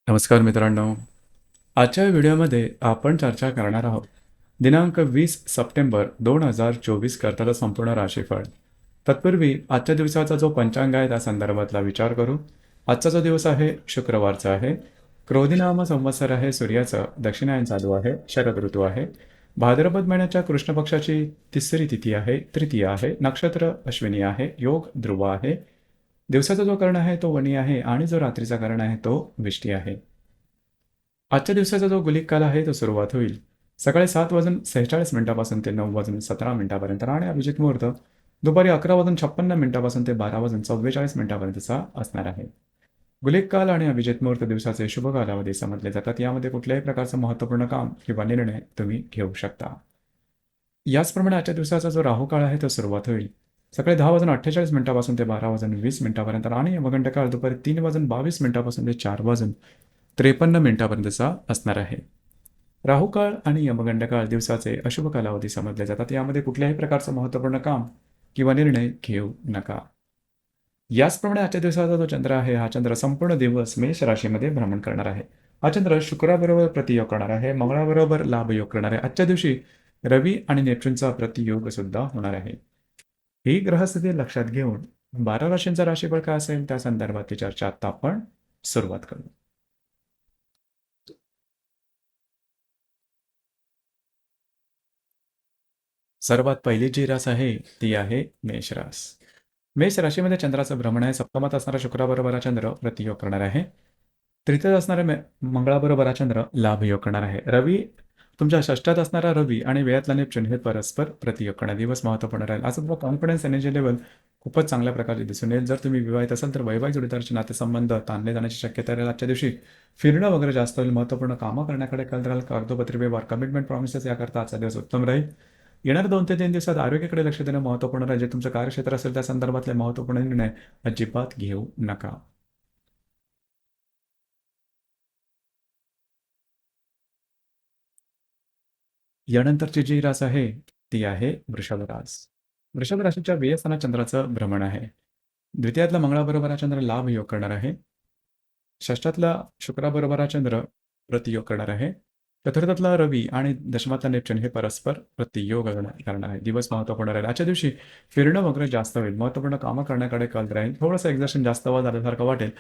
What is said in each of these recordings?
नमस्कार मित्रांनो. आजच्या व्हिडिओमध्ये आपण चर्चा करणार आहोत दिनांक 20 सप्टेंबर 2024 करताचा संपूर्ण राशीफळ. तत्पूर्वी आजच्या दिवसाचा जो पंचांग आहे त्या संदर्भातला विचार करू. आजचा जो दिवस आहे शुक्रवारचा आहे. क्रोधी नाम संवत्सर आहे, सूर्याचं दक्षिणायन चालू आहे, शरद ऋतू आहे. भाद्रपद महिन्याच्या कृष्ण पक्षाची तिसरी तिथी आहे, तृतीय आहे, नक्षत्र अश्विनी आहे, योग ध्रुव आहे. दिवसाचा जो कर्ण आहे तो वणी आहे आणि जो रात्रीचा कर्ण आहे तो विष्टी आहे. आजच्या दिवसाचा जो गुलिक काल आहे तो सुरुवात होईल सकाळी 7:46 ते 9:17 आणि अभिजित मुहूर्त दुपारी 11:56 ते 12:44 असणार आहे. गुलिक काल आणि अभिजित मुहूर्त दिवसाचे शुभ कालावधी समजले जातात. यामध्ये कुठल्याही प्रकारचं महत्त्वपूर्ण काम किंवा निर्णय तुम्ही घेऊ शकता. याचप्रमाणे आजच्या दिवसाचा जो राहू काळ आहे तो सुरुवात होईल सकाळी 10:48 ते 12:20 आणि यमगंड काळ दुपारी 3:22 ते 4:53 असणार आहे. राहू काळ आणि यमगंड काळ दिवसाचे अशुभ कालावधी समजले जातात. यामध्ये कुठल्याही प्रकारचं महत्त्वपूर्ण काम किंवा निर्णय घेऊ नका. याचप्रमाणे आजच्या दिवसाचा जो चंद्र आहे हा चंद्र संपूर्ण दिवस मेष राशीमध्ये भ्रमण करणार आहे. हा चंद्र शुक्राबरोबर प्रतियोग करणार आहे, मंगळाबरोबर लाभयोग करणार आहे. आजच्या दिवशी रवी आणि नेपच्यूनचा प्रतियोग सुद्धा होणार आहे. ही ग्रहस्थिती लक्षात घेऊन 12 राशींचा राशीफळ काय असेल त्या संदर्भातली चर्चा आता आपण सुरुवात करू. सर्वात पहिली जी रास आहे ती आहे मेष रास. मेष राशीमध्ये चंद्राचं भ्रमण आहे. सप्तमात असणारा शुक्राबरोबर हा चंद्र प्रतियोग करणार आहे. तृतीयात असणारा मंगळाबरोबर हा चंद्र लाभयोग करणार आहे. रवी तुमच्या षष्ठात असणारा रवी आणि व्ययातला नेपच्यून हे परस्पर प्रतियोग करणार. दिवस महत्त्वपूर्ण राहील. आज तुमचा कॉन्फिडन्स एनर्जी लेवल खूपच चांगल्या प्रकारे दिसून येईल. जर तुम्ही विवाहित असाल तर वैवाहिक जोडीदाराचे नातेसंबंध ताणले जाण्याची शक्यता राहील. आजच्या दिवशी फिरणं वगैरे जास्त होईल. महत्त्वपूर्ण कामं करण्याकडे कल राहील. कागदोपत्री व्यवहार, कमिटमेंट, प्रॉमिसेस याकरता आजचा दिवस उत्तम राहील. येणाऱ्या 2 ते 3 दिवसात आरोग्याकडे लक्ष देणं महत्त्वपूर्ण राहील. जे तुमचं कार्यक्षेत्र असेल त्या संदर्भातले महत्त्वपूर्ण निर्णय अजिबात घेऊ नका. यानंतरची जी रास आहे ती आहे वृषभ रास. वृषभ राशीच्या व्ययस्थानात चंद्राचं भ्रमण आहे. द्वितीयातला मंगळाबरोबर हा चंद्र लाभ योग करणार आहे. षष्ठातला शुक्राबरोबर हा चंद्र प्रतियोग करणार आहे. चतुर्थातला रवी आणि दशमातला नेपच्यून हे परस्पर प्रतियोग करणार आहे. दिवस महत्त्वपूर्ण राहील. आजच्या दिवशी फिरणं वगैरे जास्त होईल. महत्त्वपूर्ण कामं करण्याकडे कल राहील. थोडंसं एक्झर्शन जास्त झाल्यासारखं वाटेल.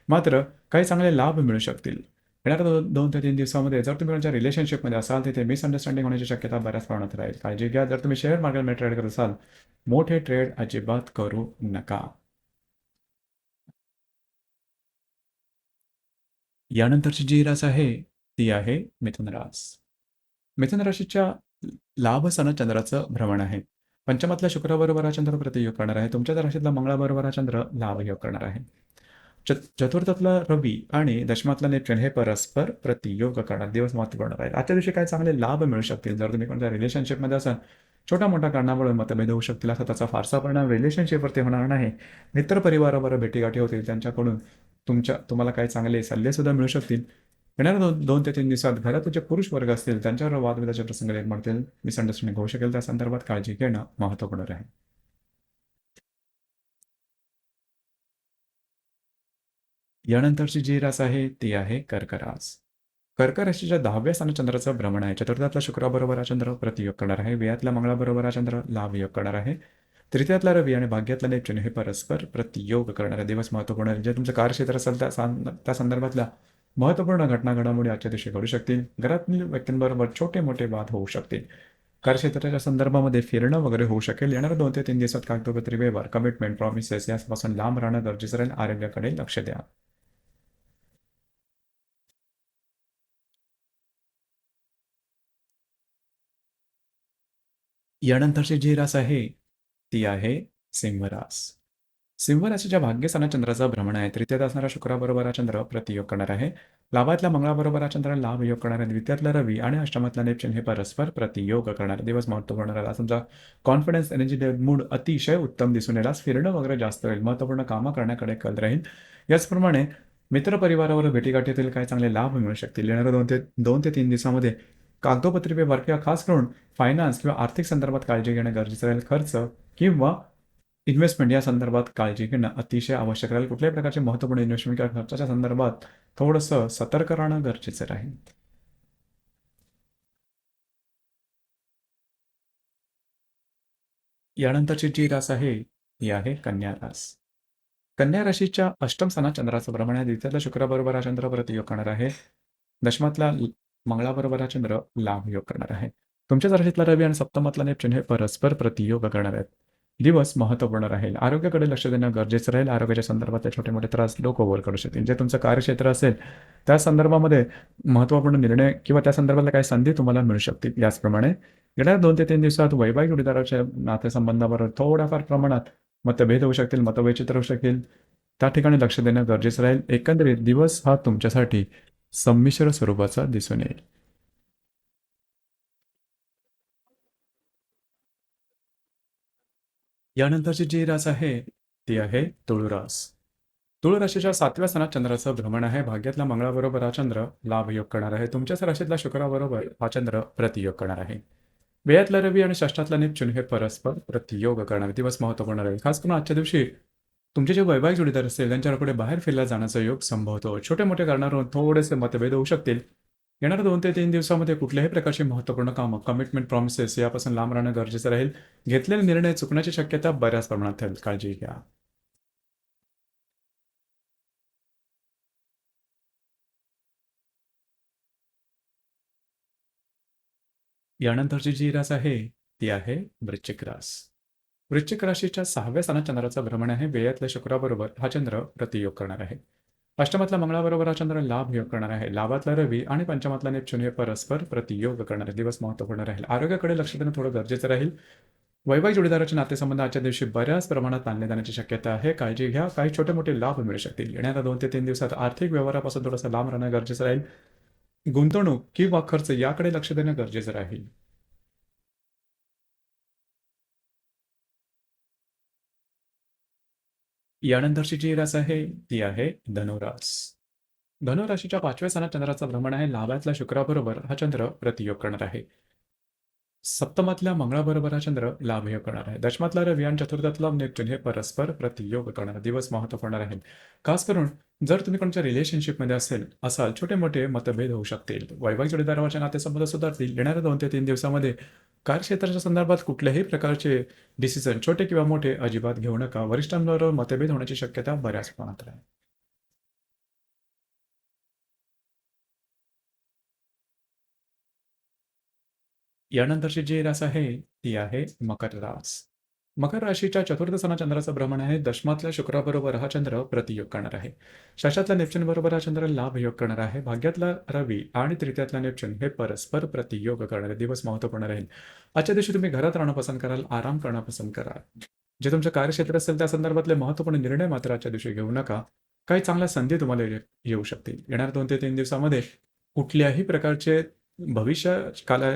मात्र काही चांगले लाभ मिळू शकतील. येणाऱ्या 2 ते 3 दिवसामध्ये जर तुम्ही तुमच्या रिलेशनशिपमध्ये असाल तिथे मिसअंडरस्टँडिंग होण्याची शक्यता बऱ्याच प्रमाणात राहील. काळजी घ्या. जर तुम्ही शेअर मार्केटमध्ये ट्रेड करत असाल मोठे ट्रेड अजिबात करू नका. यानंतरची जी रास आहे ती आहे मिथुन रास. मिथुन राशीच्या लाभ सण चंद्राचं भ्रमण आहे. पंचमातल्या शुक्राबरोबर हा चंद्र प्रतियोग करणार आहे. तुमच्याच राशीतला मंगळाबरोबर हा चंद्र लाभयोग करणार आहे. चतुर्थातला रवी आणि दशमातला नेपच्यून हे परस्पर प्रतियोग करणार. दिवस महत्त्वपूर्ण राहील. आजच्या दिवशी काही चांगले लाभ मिळू शकतील. जर तुम्ही कोणत्या रिलेशनशिपमध्ये असाल छोट्या मोठ्या कारणामुळे मतभेद होऊ शकतील. असा त्याचा फारसा परिणाम रिलेशनशिपवरती होणार नाही. मित्रपरिवाराबरोबर भेटीगाठी होतील. त्यांच्याकडून तुम्हाला काही चांगले सल्लेसुद्धा मिळू शकतील. येणाऱ्या 2 ते 3 दिवसात घरात जे पुरुष वर्ग असतील त्यांच्यावर वादविवादाचे प्रसंग निर्माण होतील. मिसअंडरस्टँडिंग होऊ शकेल. त्या संदर्भात काळजी घेणं महत्त्वपूर्ण राहील. यानंतरची जी रास आहे ती आहे कर्क रास. कर्क राशीच्या 10व्या स्थानात चंद्राचं भ्रमण आहे. चतुर्थातला शुक्राबरोबर हा चंद्र प्रतियोग करणार आहे. व्ययातल्या मंगळाबरोबर हा चंद्र लाभयोग करणार आहे. तृतीयातला रवी आणि भाग्यातला नेपच्यून हे परस्पर प्रतियोग करणारे दिवस महत्त्वपूर्ण आहे. जे तुमचं कार्यक्षेत्र असेल त्या संदर्भातल्या महत्त्वपूर्ण घटना घडामोडी आजच्या दिवशी घडू शकतील. घरातील व्यक्तींबरोबर छोटे मोठे वाद होऊ शकतील. कार्यक्षेत्राच्या संदर्भामध्ये फिरणं वगैरे होऊ शकेल. येणाऱ्या 2 ते 3 दिवसात कागदोपत्री व्यवहार, कमिटमेंट, प्रॉमिसेस यापासून लांब राहणं गरजेचं राहील. आरोग्याकडे लक्ष द्या. यानंतरची जी रास आहे ती आहे सिंह रास. सिंह राशीच्या भाग्यस्थानात चंद्राचा भ्रमण आहे. तृतीयात असणारा शुक्राबरोबर हा चंद्र प्रतियोग करणार आहे. लाभातल्या मंगळाबरोबर हा चंद्र लाभ योग करणार आहे. द्वितीयातला रवी आणि अष्टमातला नेपच्यून हे परस्पर प्रतियोग करणारे दिवस महत्त्वपूर्ण राहील. तुमचा कॉन्फिडन्स एनर्जी मूड अतिशय उत्तम दिसून येईल. आज फिरणं वगैरे जास्त होईल. महत्त्वपूर्ण कामं करण्याकडे कल राहील. याचप्रमाणे मित्रपरिवारावर भेटीगाठीतील काही चांगले लाभ मिळू शकतील. येणाऱ्या 2 ते 3 दिवसामध्ये कागदोपत्री व्यवहार किंवा खास करून फायनान्स किंवा आर्थिक संदर्भात काळजी घेणं गरजेचं राहील. खर्च किंवा इन्व्हेस्टमेंट या संदर्भात काळजी घेणं अतिशय आवश्यक राहील. कुठल्याही प्रकारचे महत्त्वपूर्ण इन्व्हेस्टमेंट किंवा खर्चाच्या संदर्भात थोडंसं सतर्क राहणं गरजेचं राहील. यानंतरची जी रास आहे ती आहे कन्या रास. कन्या राशीच्या अष्टम स्थानात चंद्राचं भ्रमण आहे. द्वितीयातला शुक्राबरोबर हा चंद्र परत योग करणार आहे. दशमातला मंगळाबरोबर हा चंद्र लाभ योग करणार आहे. तुमच्याच राशीतला रवी आणि सप्तमातला नेपच्यून हे परस्पर प्रतियोग करणार आहेत. दिवस महत्त्वपूर्ण राहील. आरोग्याकडे लक्ष देणं गरजेचं राहील. आरोग्याच्या संदर्भातले छोटे मोठे त्रास लोक ओव्हर करू शकतील. जे तुमचं कार्यक्षेत्र असेल त्या संदर्भामध्ये महत्त्वपूर्ण निर्णय किंवा त्या संदर्भातल्या काही संधी तुम्हाला मिळू शकतील. याचप्रमाणे येणाऱ्या 2 ते 3 दिवसात वैवाहिक जोडीदाराच्या नातेसंबंधावर थोड्याफार प्रमाणात मतभेद होऊ शकतील, मतवैचित्र होऊ शकतील. त्या ठिकाणी लक्ष देणं गरजेचं राहील. एकंदरीत दिवस हा तुमच्यासाठी संमिश्र स्वरूपाचा दिसून येईल. यानंतरची जी रास आहे ती आहे तुळुरास. तुळ राशीच्या 7व्या स्थानात चंद्राचं भ्रमण आहे. भाग्यातला मंगळाबरोबर हा चंद्र लाभयोग करणार आहे. तुमच्याच राशीतला शुक्राबरोबर हा चंद्र प्रतियोग करणार आहे. व्ययातला रवी आणि षष्ठातला नेपच्यून हे परस्पर प्रतियोग करणारे दिवस महत्त्वपूर्ण राहील. खास करून आजच्या दिवशी तुमचे जे वैवाहिक जोडीदार असतील त्यांच्याकडे बाहेर फिरला जाण्याचा योग संभवतो. छोटे मोठे कारणावरून थोडेसे मतभेद होऊ शकतील. येणाऱ्या 2 ते 3 दिवसामध्ये कुठल्याही प्रकारची महत्त्वपूर्ण कामं, कमिटमेंट, प्रॉमिसेस यापासून लांब राहणं गरजेचं राहील. घेतलेले निर्णय चुकण्याची शक्यता बऱ्याच प्रमाणात आहे. काळजी घ्या. यानंतरची जी रास आहे ती आहे वृश्चिक रास. वृश्चिक राशीच्या 6व्या स्थानात चंद्राचं भ्रमण आहे. व्ययातल्या शुक्राबरोबर हा चंद्र प्रतियोग करणार आहे. अष्टमातला मंगळाबरोबर हा चंद्र लाभ योग करणार आहे. लाभातला रवी आणि पंचमातला नेपच्यून हे परस्पर प्रतियोग करणारे दिवस महत्त्वपूर्ण राहील. आरोग्याकडे लक्ष देणं थोडं गरजेचं राहील. वैवाहिक जोडीदाराचे नातेसंबंध आजच्या दिवशी बऱ्याच प्रमाणात ताणले जाण्याची शक्यता आहे. काळजी घ्या. काही छोटे मोठे लाभ मिळू शकतील. येणाऱ्या 2 ते 3 दिवसात आर्थिक व्यवहारापासून थोडंसं लांब राहणं गरजेचं राहील. गुंतवणूक किंवा खर्च याकडे लक्ष देणं गरजेचं राहील. यानंतरची जी रास आहे ती आहे धनुरास. धनुराशीच्या 5व्या स्थानात चंद्राचं भ्रमण आहे. लाभातल्या शुक्राबरोबर हा चंद्र प्रतियोग करणार आहे. सप्तमातल्या मंगळाबरोबर हा चंद्र लाभयोग करणार आहे. दशमातला रवी आणि चतुर्थातला नेपच्यून हे परस्पर प्रतियोग करणारा दिवस महत्त्वपूर्ण राहील. खास करून जर तुम्ही कोणत्या रिलेशनशिपमध्ये असाल छोटे मोठे मतभेद होऊ शकतील. वैवाहिक जोडीदाराचे नातेसंबंध सुधारतील. येणाऱ्या 2 ते 3 दिवसामध्ये कार्यक्षेत्राच्या संदर्भात कुठल्याही प्रकारचे डिसिजन छोटे किंवा मोठे अजिबात घेऊ नका. वरिष्ठांबरोबर मतभेद होण्याची शक्यता बऱ्याच प्रमाणात राहील. यानंतरची जी रास आहे ती आहे मकर रास. मकर राशीच्या चतुर्थ स्थानात चंद्राचं भ्रमण आहे. दशमातल्या शुक्राबरोबर हा चंद्र प्रतियोग करणार आहे. शशातल्या नेपच्यून बरोबर हा चंद्र लाभ योग करणार आहे. भाग्यातला रवी आणि तृतीयातला नेपच्यून हे परस्पर प्रतियोग करणारे दिवस महत्त्वपूर्ण राहील. आजच्या दिवशी तुम्ही घरात राहणं पसंत कराल, आराम करणं पसंत कराल. जे तुमचं कार्यक्षेत्र असेल त्या संदर्भातले महत्त्वपूर्ण निर्णय मात्र आजच्या दिवशी घेऊ नका. काही चांगल्या संधी तुम्हाला येऊ शकतील. येणाऱ्या 2 ते 3 दिवसामध्ये कुठल्याही प्रकारचे भविष्य काला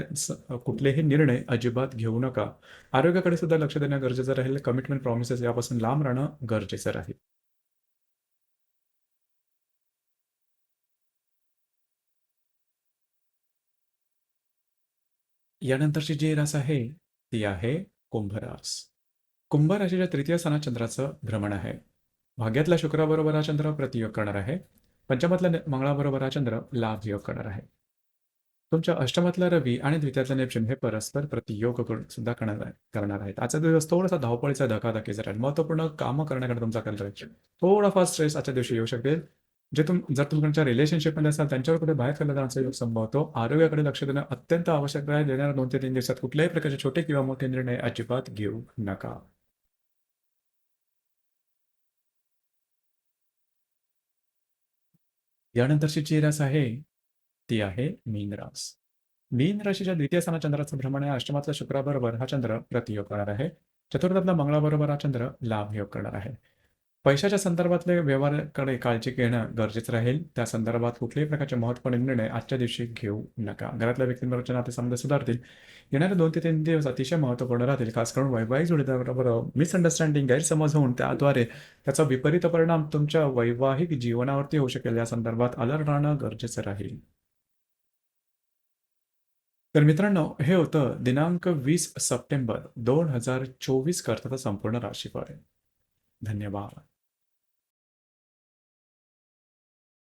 कुठलेही निर्णय अजिबात घेऊ नका. आरोग्याकडे सुद्धा लक्ष देणं गरजेचं राहील. कमिटमेंट, प्रॉमिसेस यापासून लांब राहणं गरजेचं राहील. यानंतरची जी रास आहे ती आहे कुंभ रास. कुंभ राशीच्या तृतीय स्थानात चंद्राचं भ्रमण आहे. भाग्यातल्या शुक्राबरोबर हा चंद्र प्रतियोग करणार आहे. पंचमातल्या मंगळाबरोबर हा चंद्र लाभ योग करणार आहे. तुमच्या अष्टमातला रवी आणि द्वितीयातला नेपच्यून हे परस्पर प्रतियोग सुद्धा करणार आहेत. आजचा दिवस थोडासा धावपळीचा धकाधकीचा राहील. महत्त्वपूर्ण कामं करण्याकडे तुमचा कल राहील. थोडाफार स्ट्रेस आजच्या दिवशी येऊ शकेल. जर तुमच्या रिलेशनशिपमध्ये असाल त्यांच्यावर कुठे बाहेर फिरला जाण्याचा योग संभवतो. आरोग्याकडे लक्ष देणं अत्यंत आवश्यक राहील. येणाऱ्या 2 ते 3 दिवसात कुठल्याही प्रकारचे छोटे किंवा मोठे निर्णय अजिबात घेऊ नका. यानंतरची जी रास आहे ती आहे मीन रास. मीन राशीच्या द्वितीय स्थानात चंद्राचं भ्रमण आहे. अष्टमातल्या शुक्राबरोबर हा चंद्र प्रतियोग करणार आहे. चतुर्थातला मंगळाबरोबर हा चंद्र लाभ योग करणार आहे. पैशाच्या संदर्भातले व्यवहाराकडे काळजी घेणं गरजेचं राहील. त्या संदर्भात कुठल्याही प्रकारचे महत्त्वपूर्ण निर्णय आजच्या दिवशी घेऊ नका. घरातल्या व्यक्तींबरोबरचे नातेसंबंध सुधारतील. येणारे 2 ते 3 दिवस अतिशय महत्त्वपूर्ण राहतील. खास करून वैवाहिक जोडीदाराबरोबर मिसअंडरस्टँडिंग, गैरसमज होऊन त्याद्वारे त्याचा विपरीत परिणाम तुमच्या वैवाहिक जीवनावरती होऊ शकेल. या संदर्भात अलर्ट राहणं गरजेचं राहील. तर मित्रांनो, हे होतं दिनांक 20 सप्टेंबर 2024 करताचा संपूर्ण राशीफळ. धन्यवाद.